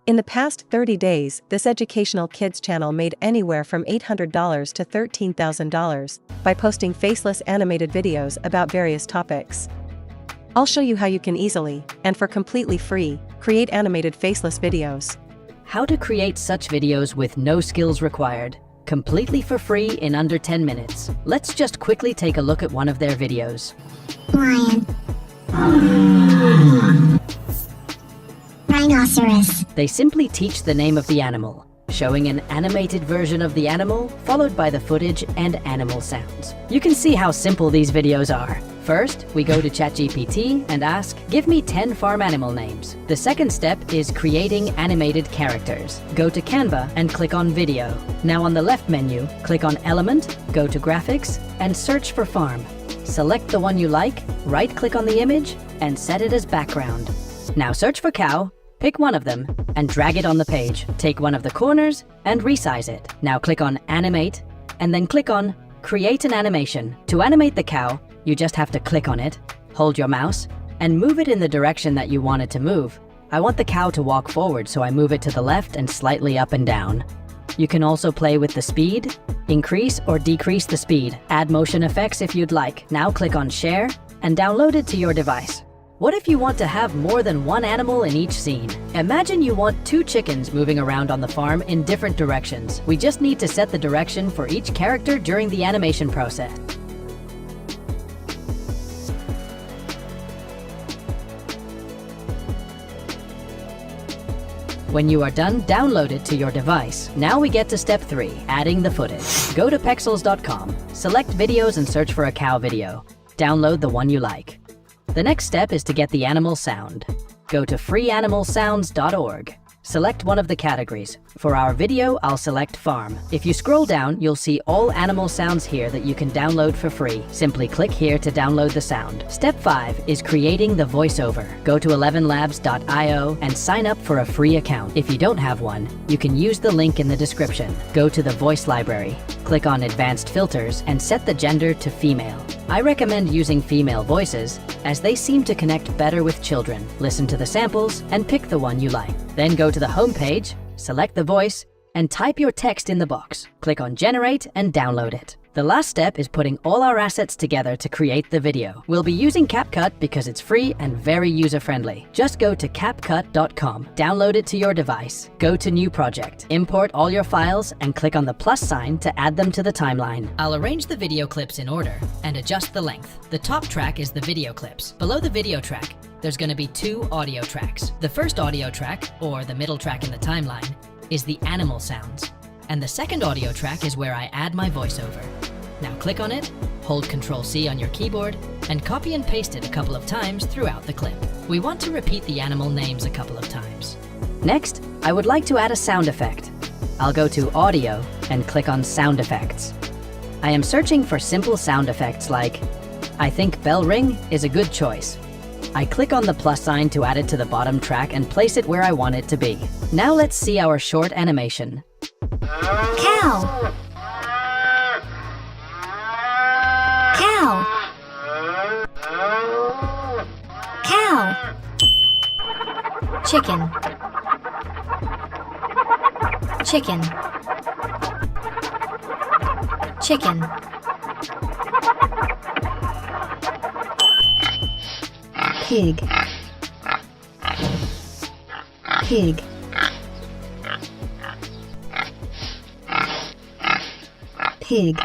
In the past 30 days, this educational kids channel made anywhere from $800 to $13,000 by posting faceless animated videos about various topics. I'll show you how you can easily, and for completely free, create animated faceless videos. How to create such videos with no skills required, completely for free in under 10 minutes. Let's just quickly take a look at one of their videos. Lion. Rhinoceros. They simply teach the name of the animal, showing an animated version of the animal, followed by the footage and animal sounds. You can see how simple these videos are. First, we go to ChatGPT and ask, give me 10 farm animal names. The second step is creating animated characters. Go to Canva and click on Video. Now on the left menu, click on Element, go to Graphics, and search for farm. Select the one you like, right-click on the image, and set it as background. Now search for cow, pick one of them, and drag it on the page. Take one of the corners and resize it. Now click on Animate, and then click on Create an Animation. To animate the cow, you just have to click on it, hold your mouse, and move it in the direction that you want it to move. I want the cow to walk forward, so I move it to the left and slightly up and down. You can also play with the speed, increase or decrease the speed. Add motion effects if you'd like. Now click on Share and download it to your device. What if you want to have more than one animal in each scene? Imagine you want 2 chickens moving around on the farm in different directions. We just need to set the direction for each character during the animation process. When you are done, download it to your device. Now we get to step 3, adding the footage. Go to pexels.com, select videos and search for a cow video. Download the one you like. The next step is to get the animal sound. Go to freeanimalsounds.org. Select one of the categories. For our video, I'll select farm. If you scroll down, you'll see all animal sounds here that you can download for free. Simply click here to download the sound. Step 5 is creating the voiceover. Go to 11labs.io and sign up for a free account. If you don't have one, you can use the link in the description. Go to the voice library, click on advanced filters, and set the gender to female. I recommend using female voices as they seem to connect better with children. Listen to the samples and pick the one you like. Then go to the home page, select the voice, and type your text in the box. Click on Generate and download it. The last step is putting all our assets together to create the video. We'll be using CapCut because it's free and very user-friendly. Just go to capcut.com, download it to your device, go to New Project, import all your files, and click on the plus sign to add them to the timeline. I'll arrange the video clips in order and adjust the length. The top track is the video clips. Below the video track, there's going to be 2 audio tracks. The first audio track, or the middle track in the timeline, is the animal sounds. And the second audio track is where I add my voiceover. Now click on it, hold Ctrl+C on your keyboard, and copy and paste it a couple of times throughout the clip. We want to repeat the animal names a couple of times. Next, I would like to add a sound effect. I'll go to Audio and click on Sound Effects. I am searching for simple sound effects like, I think bell ring is a good choice. I click on the plus sign to add it to the bottom track and place it where I want it to be. Now let's see our short animation. Cow. Cow. Cow. Chicken. Chicken. Chicken. Pig. Pig. Pig.